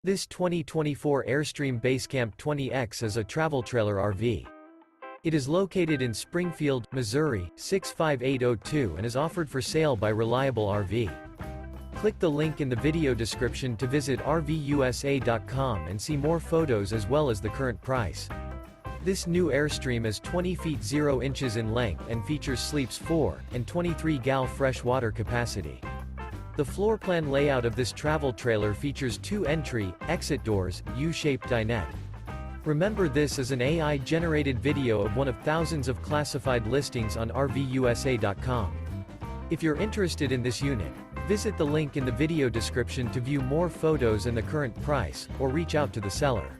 This 2024 Airstream Basecamp 20X is a travel trailer RV. It is located in Springfield, Missouri, 65802 and is offered for sale by Reliable RV. Click the link in the video description to visit RVUSA.com and see more photos as well as the current price. This new Airstream is 20 feet 0 inches in length and features sleeps 4 and 23 gal fresh water capacity. The floor plan layout of this travel trailer features 2 entry, exit doors, U-shaped dinette. Remember, this is an AI-generated video of one of thousands of classified listings on RVUSA.com. If you're interested in this unit, visit the link in the video description to view more photos and the current price, or reach out to the seller.